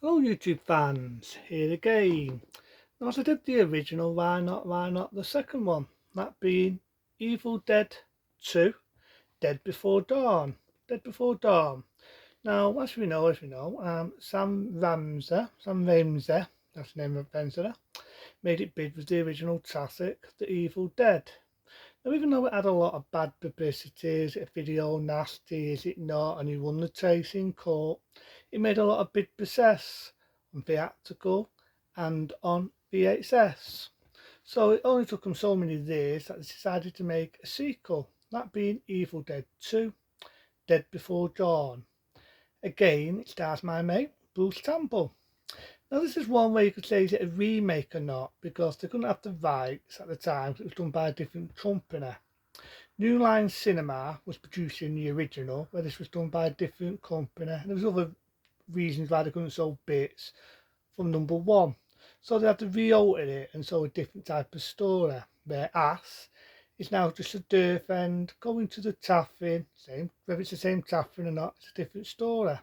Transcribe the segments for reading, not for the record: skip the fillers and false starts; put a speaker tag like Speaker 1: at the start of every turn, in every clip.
Speaker 1: Hello YouTube fans, here again. Now as I did the original, why not the second one? That being Evil Dead 2, Dead Before Dawn. Dead Before Dawn. Now as we know, Sam Ramsey, that's the name of Benzera, made it big with the original classic, The Evil Dead. Now even though it had a lot of bad publicity, is it a video nasty, is it not, and he won the case in court, it made a lot of big success on theatrical and on VHS. So it only took them so many years that they decided to make a sequel, that being Evil Dead 2, Dead Before Dawn. Again, it stars my mate, Bruce Campbell. Now this is one way you could say is it a remake or not, because they couldn't have the rights at the time because it was done by a different company. New Line Cinema was producing the original, where this was done by a different company, and there was other reasons why they couldn't sell bits from number one. So they had to re-alter it and sell a different type of story, where Ass is now just a dirt end going to the taffin, whether it's the same taffin or not, it's a different story.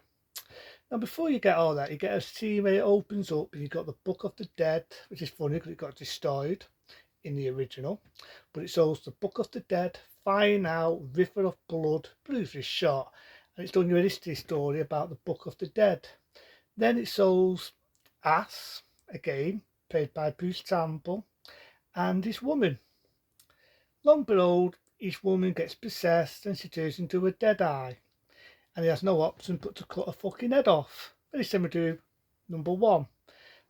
Speaker 1: Now before you get all that, you get a scene where it opens up and you've got the Book of the Dead, which is funny because it got destroyed in the original, but it shows the Book of the Dead, fine out, river of blood, Bruce is shot, and it's done your history story about the Book of the Dead. Then it shows Ass, again, played by Bruce Campbell, and this woman. Lo and behold, each woman gets possessed and she turns into a dead eye, and he has no option but to cut her fucking head off. Very similar to number one.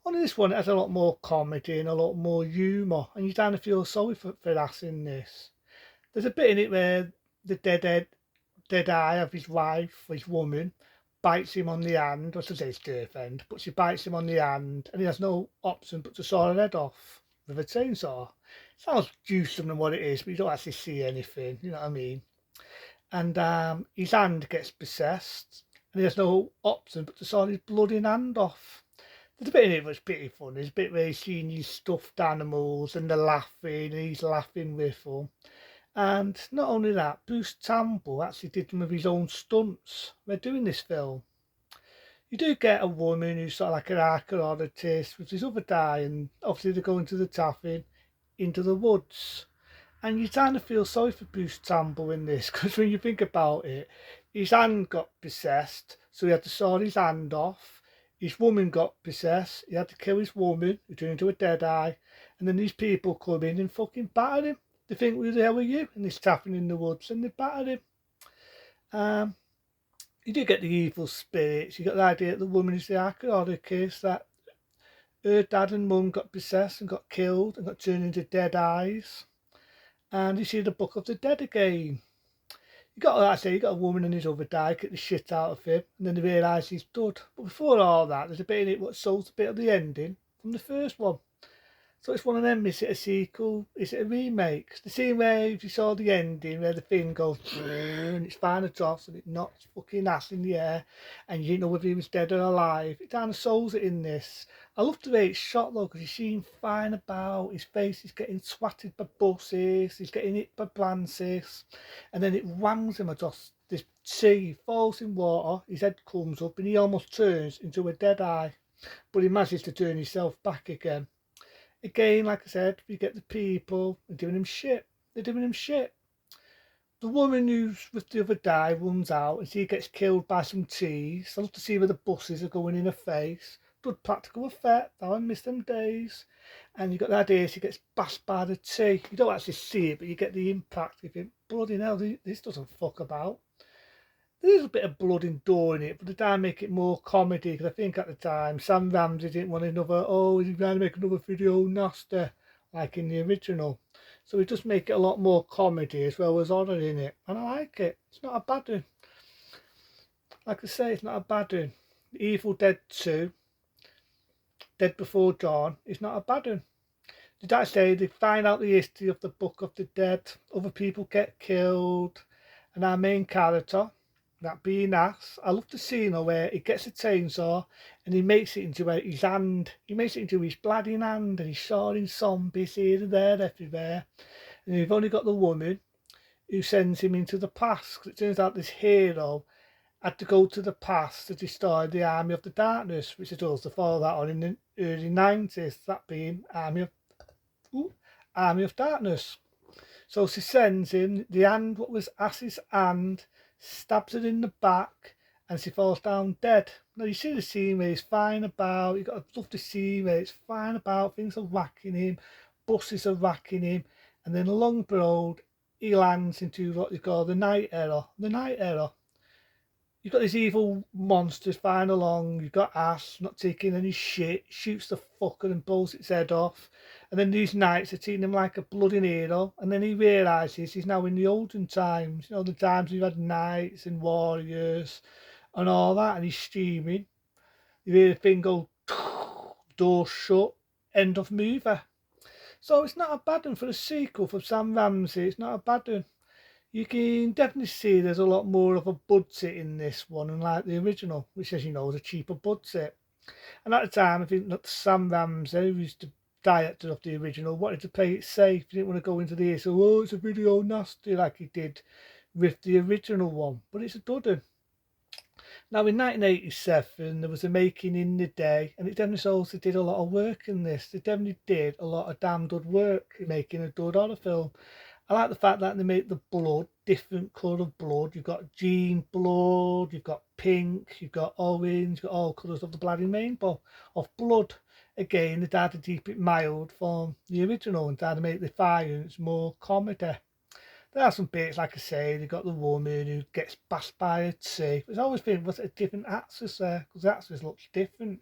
Speaker 1: Only this one has a lot more comedy and a lot more humour, and you kind of feel sorry for Ass in this. There's a bit in it where the dead eye of his wife, his woman, bites him on the hand, or to say his girlfriend, but she bites him on the hand, and he has no option but to saw her head off with a chainsaw. Sounds gruesome than what it is, but you don't actually see anything, you know what I mean? And his hand gets possessed, and he has no option but to saw his bloody hand off. There's a bit in it that's pretty funny. There's a bit where he's seeing these stuffed animals and they're laughing, and he's laughing with them. And not only that, Bruce Campbell actually did some of his own stunts when doing this film. You do get a woman who's sort of like an archaeologist with this other guy, and obviously they're going to the taffin into the woods. And you kind of feel sorry for Bruce Campbell in this, because when you think about it, his hand got possessed, so he had to saw his hand off. His woman got possessed, he had to kill his woman, who turned into a dead eye, and then these people come in and fucking batter him. They think, who the hell are you? And he's tapping in the woods, and they battered him. You do get the evil spirits. You got the idea that the woman is the archaeologist, that her dad and mum got possessed and got killed and got turned into dead eyes. And you see the Book of the Dead again. You got, like I say, you got a woman and his other guy get the shit out of him, and then they realise he's dead. But before all that, there's a bit in it what shows a bit of the ending from the first one. So it's one of them. Is it a sequel? Is it a remake? The scene where if you saw the ending where the thing goes and it's fine across and it knocks fucking ass in the air and you didn't know whether he was dead or alive. It kind of shows it in this. I love the way it's shot though, because he's seen fine about. His face is getting swatted by buses, he's getting hit by branches, and then it whams him across this sea, falls in water, his head comes up and he almost turns into a dead eye. But he manages to turn himself back again. Again, like I said, we get the people, they're giving him shit. They're giving him shit. The woman who's with the other guy runs out and she gets killed by some trees. I love to see where the buses are going in her face. Good practical effect. I miss them days. And you got the idea she gets bashed by the tree. You don't actually see it, but you get the impact. You think, bloody hell, this doesn't fuck about. There's a bit of blood and gore in it, but they try to make it more comedy, because I think at the time Sam Ramsey didn't want another, he's trying to make another video nasty like in the original. So he just make it a lot more comedy as well as horror in it, and I like it. It's not a bad one. Like I say, it's not a bad one. Evil Dead 2, Dead Before Dawn, is not a bad one. Did I say they find out the history of the Book of the Dead, other people get killed, and our main character, that being Ass, I love the scene where he gets a chainsaw and he makes it into his hand. He makes it into his bloody hand and he's sawing zombies here and there, everywhere. And you've only got the woman who sends him into the past, because it turns out this hero had to go to the past to destroy the Army of the Darkness, which is also follow that on in the early 90s, that being Army of Darkness. So she sends him the hand, what was Ass's hand, stabs her in the back, and she falls down dead. Now you see the scene where he's flying about, you got to love to see where it's flying about, things are whacking him, buses are whacking him, and then along the road he lands into what they call the night error. The night error. You've got these evil monsters flying along, you've got Ass not taking any shit, shoots the fucker and blows its head off. And then these knights are treating him like a bloody hero. And then he realises he's now in the olden times, you know, the times we've had knights and warriors and all that. And he's streaming. You hear the thing go, door shut, end of movie. So it's not a bad one for a sequel from Sam Ramsey. It's not a bad one. You can definitely see there's a lot more of a budget in this one, unlike the original, which, as you know, is a cheaper budget. And at the time, I think that Sam Ramsey, who's the director of the original, wanted to play it safe. He didn't want to go into the so, oh, it's a video nasty like he did with the original one. But it's a dud one. Now, in 1987, there was a making in the day, and it definitely also did a lot of work in this. They definitely did a lot of damn good work in making a dud horror film. I like the fact that they make the blood different colour of blood. You've got green blood, you've got pink, you've got orange, you've got all colours of the bloody rainbow of blood. Again, they tried to keep it mild from the original and tried to make the violence more comedy. There are some bits, like I say, they got the woman who gets bashed by a tree. It's always been, was it a different actress there? Because the actress looks different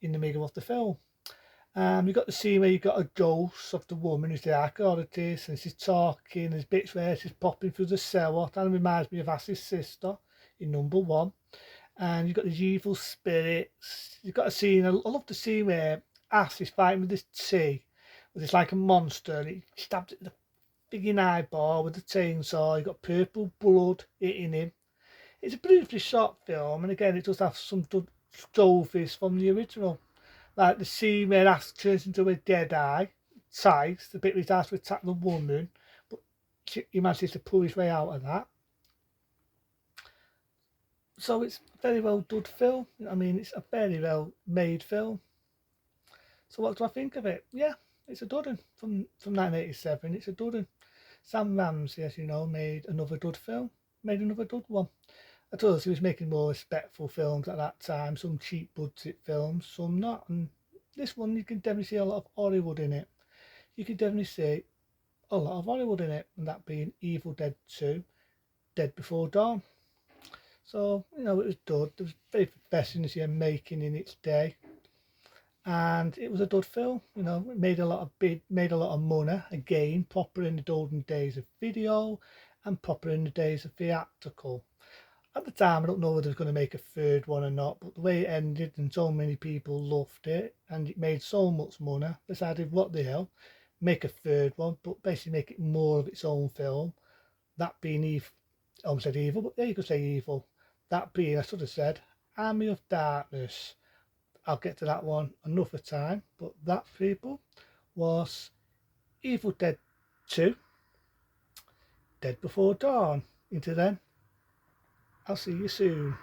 Speaker 1: in the middle of the film. You've got the scene where you've got a ghost of the woman who's the archaeologist, and she's talking, there's bits where she's popping through the cellar. That reminds me of Ass's sister in number 1. And you've got these evil spirits. You've got a scene, I love the scene where Ass is fighting with this tree, with it's like a monster, and he stabs it in the frigging eyeball with the chainsaw. You've got purple blood hitting him. It's a beautifully shot film, and again, it does have some trophies from the original. Like the scene where Ass turns into a dead eye, size, the bit where he starts to attack the woman, but he manages to pull his way out of that. So it's a very well done film. I mean, it's a very well made film. So what do I think of it? Yeah, it's a dud from 1987. It's a dud. Sam Ramsey, as you know, made another dud film. Made another dud one. I told us he was making more respectful films at that time, some cheap budget films, some not. And this one, you can definitely see a lot of Hollywood in it. You can definitely see a lot of Hollywood in it, and that being Evil Dead 2, Dead Before Dawn. So, you know, it was dud. There was very professional making in its day. And it was a dud film, you know, it made a lot of money, again, proper in the golden days of video and proper in the days of theatrical. At the time, I don't know whether they was going to make a third one or not, but the way it ended and so many people loved it and it made so much money, decided what the hell, make a third one, but basically make it more of its own film. That being evil, I almost said evil, but yeah, you could say evil. That being, I should have said, Army of Darkness. I'll get to that one another time, but that, people, was Evil Dead 2, Dead Before Dawn. Until then, I'll see you soon.